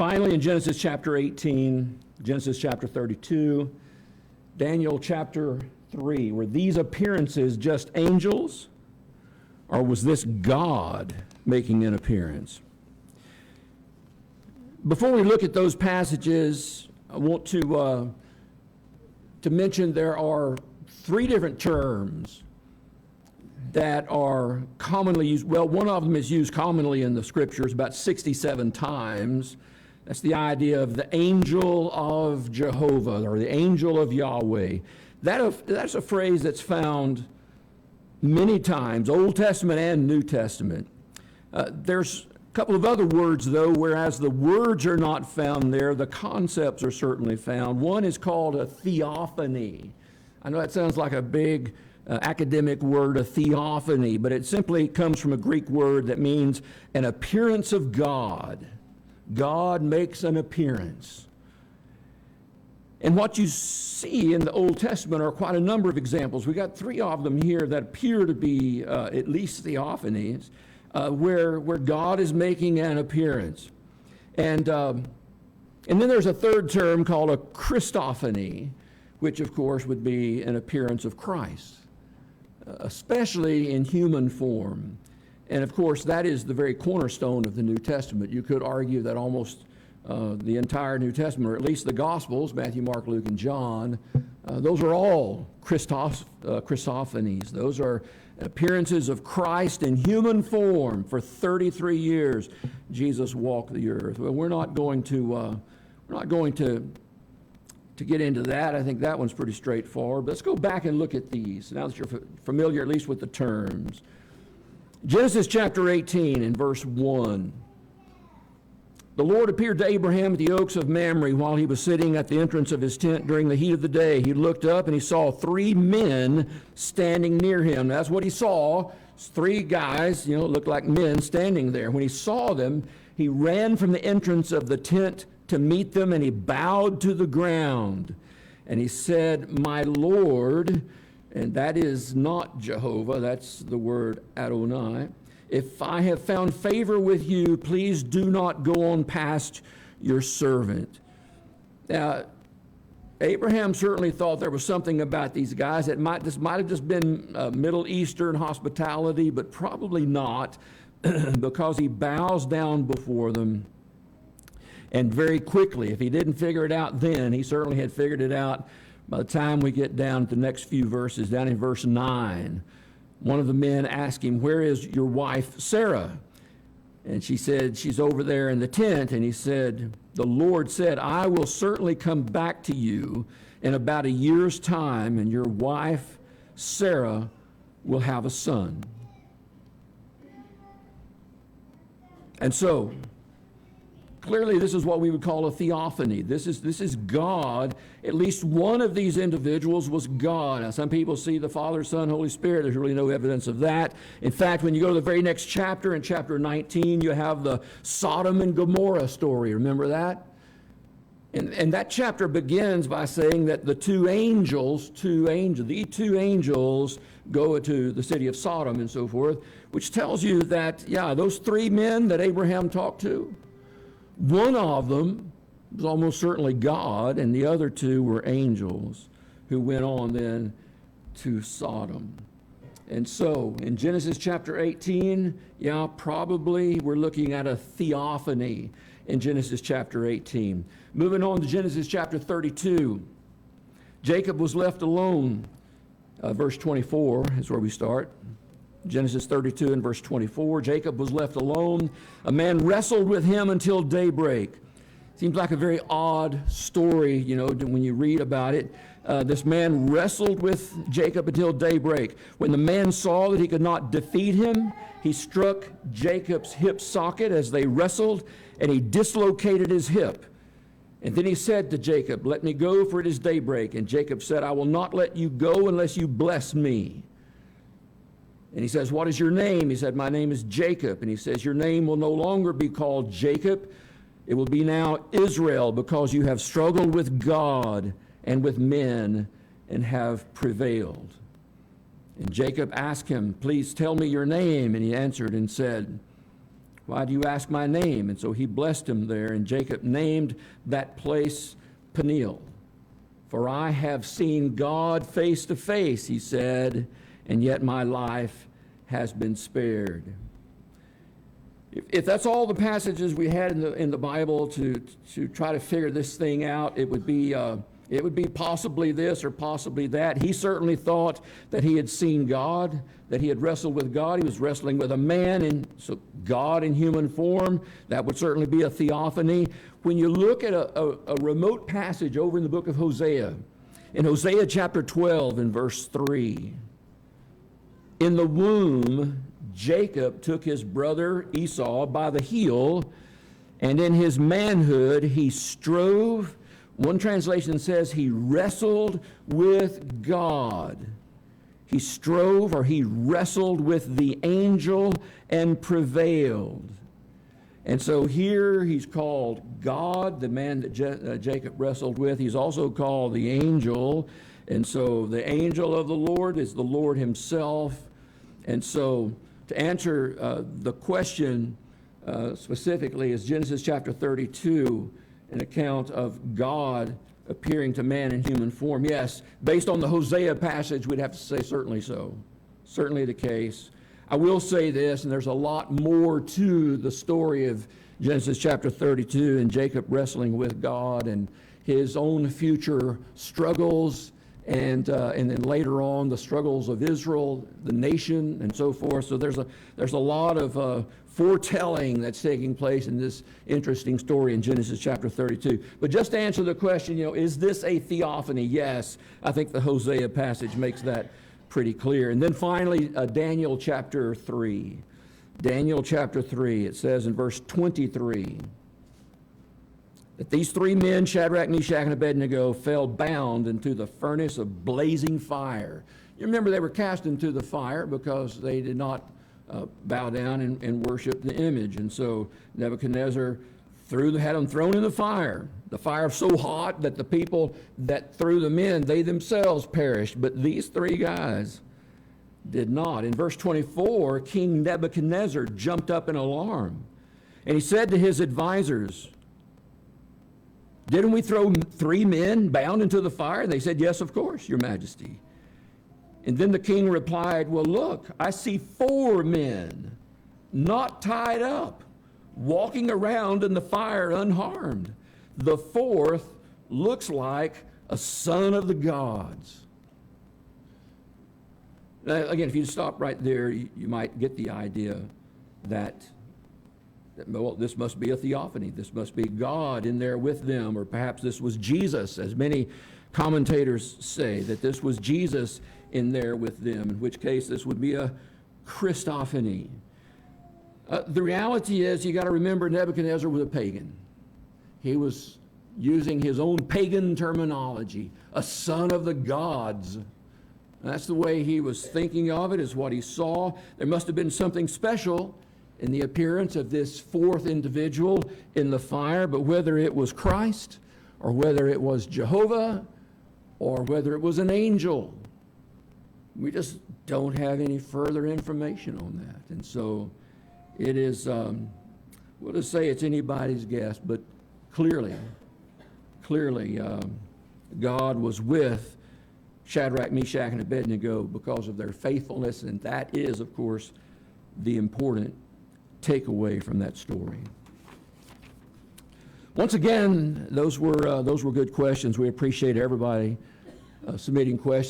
Finally, in Genesis chapter 18, Genesis chapter 32, Daniel chapter 3, were these appearances just angels, or was this God making an appearance? Before we look at those passages, I want to mention there are three different terms that are commonly used. Well, one of them is used commonly in the scriptures about 67 times. That's the idea of the angel of Jehovah or the angel of Yahweh. That's a phrase that's found many times, Old Testament and New Testament. There's a couple of other words, though, whereas the words are not found there, the concepts are certainly found. One is called a theophany. I know that sounds like a big academic word, a theophany, but it simply comes from a Greek word that means an appearance of God. God makes an appearance. And what you see in the Old Testament are quite a number of examples. We got three of them here that appear to be at least theophanies, where God is making an appearance. And then there's a third term called a Christophany, which of course would be an appearance of Christ, especially in human form. And of course, that is the very cornerstone of the New Testament. You could argue that almost the entire New Testament, or at least the Gospels, Matthew, Mark, Luke, and John, those are all Christophanies. Those are appearances of Christ in human form. For 33 years, Jesus walked the earth. Well, we're not going to get into that. I think that one's pretty straightforward. But let's go back and look at these, now that you're familiar at least with the terms. Genesis chapter 18 and verse 1. The Lord appeared to Abraham at the oaks of Mamre while he was sitting at the entrance of his tent during the heat of the day. He looked up and he saw three men standing near him. That's what he saw. Three guys, looked like men standing there. When he saw them, he ran from the entrance of the tent to meet them, and he bowed to the ground. And he said, "My Lord," and that is not Jehovah, that's the word Adonai, "if I have found favor with you, please do not go on past your servant." Now, Abraham certainly thought there was something about these guys. This might have just been Middle Eastern hospitality, but probably not, because he bows down before them. And very quickly, if he didn't figure it out then, he certainly had figured it out by the time we get down to the next few verses, down in verse 9. One of the men asked him, "Where is your wife Sarah?" And she said, "She's over there in the tent." And he said, "The Lord said, I will certainly come back to you in about a year's time, and your wife Sarah will have a son." And so, clearly, this is what we would call a theophany. This is God. At least one of these individuals was God. Now, some people see the Father, Son, Holy Spirit. There's really no evidence of that. In fact, when you go to the very next chapter, in chapter 19, you have the Sodom and Gomorrah story. Remember that? And that chapter begins by saying that the two angels go to the city of Sodom and so forth, which tells you that, those three men that Abraham talked to, one of them was almost certainly God, and the other two were angels who went on then to Sodom. And so, in Genesis chapter 18, probably we're looking at a theophany in Genesis chapter 18. Moving on to Genesis chapter 32, Jacob was left alone. Verse 24 is where we start. Genesis 32 and verse 24, Jacob was left alone. A man wrestled with him until daybreak. Seems like a very odd story, when you read about it. This man wrestled with Jacob until daybreak. When the man saw that he could not defeat him, he struck Jacob's hip socket as they wrestled, and he dislocated his hip. And then he said to Jacob, "Let me go, for it is daybreak." And Jacob said, "I will not let you go unless you bless me." And he says, "What is your name?" He said, "My name is Jacob." And he says, "Your name will no longer be called Jacob. It will be now Israel, because you have struggled with God and with men and have prevailed." And Jacob asked him, "Please tell me your name." And he answered and said, Why do you ask my name? And so he blessed him there, and Jacob named that place Peniel. For I have seen God face to face, he said, and yet my life has been spared. If that's all the passages we had in the Bible to try to figure this thing out, it would be possibly this or possibly that. He certainly thought that he had seen God, that he had wrestled with God. He was wrestling with a man, and so God in human form. That would certainly be a theophany. When you look at a remote passage over in the book of Hosea, in Hosea chapter 12 and verse 3, in the womb, Jacob took his brother Esau by the heel, and in his manhood he strove. One translation says he wrestled with God. He strove, or he wrestled with the angel and prevailed. And so here he's called God, the man that Jacob wrestled with. He's also called the angel. And so the angel of the Lord is the Lord himself. And so to answer the question specifically, is Genesis chapter 32 an account of God appearing to man in human form? Yes. Based on the Hosea passage, we'd have to say certainly so. Certainly the case. I will say this, and there's a lot more to the story of Genesis chapter 32 and Jacob wrestling with God and his own future struggles, and then later on the struggles of Israel, the nation, and so forth. So there's a lot of foretelling that's taking place in this interesting story in Genesis chapter 32. But just to answer the question, is this a theophany? Yes, I think the Hosea passage makes that pretty clear. And then finally, Daniel chapter 3. Daniel chapter 3, it says in verse 23, that these three men, Shadrach, Meshach, and Abednego, fell bound into the furnace of blazing fire. You remember they were cast into the fire because they did not bow down and worship the image. And so Nebuchadnezzar had them thrown in the fire so hot that the people that threw them in, they themselves perished. But these three guys did not. In verse 24, King Nebuchadnezzar jumped up in alarm, and he said to his advisors, "Didn't we throw three men bound into the fire?" And they said, "Yes, of course, Your Majesty." And then the king replied, "Well, look, I see four men not tied up, walking around in the fire unharmed. The fourth looks like a son of the gods." Now, again, if you stop right there, you might get the idea that, well, this must be a theophany. This must be God in there with them, or perhaps this was Jesus, as many commentators say, that this was Jesus in there with them, in which case this would be a Christophany. The reality is, you got to remember, Nebuchadnezzar was a pagan. He was using his own pagan terminology, a son of the gods. That's the way he was thinking of it, is what he saw. There must have been something special in the appearance of this fourth individual in the fire, but whether it was Christ, or whether it was Jehovah, or whether it was an angel, we just don't have any further information on that. And so it is, we'll just say it's anybody's guess, but clearly, God was with Shadrach, Meshach, and Abednego because of their faithfulness, and that is, of course, the important takeaway from that story. Once again, those were good questions. We appreciate everybody submitting questions.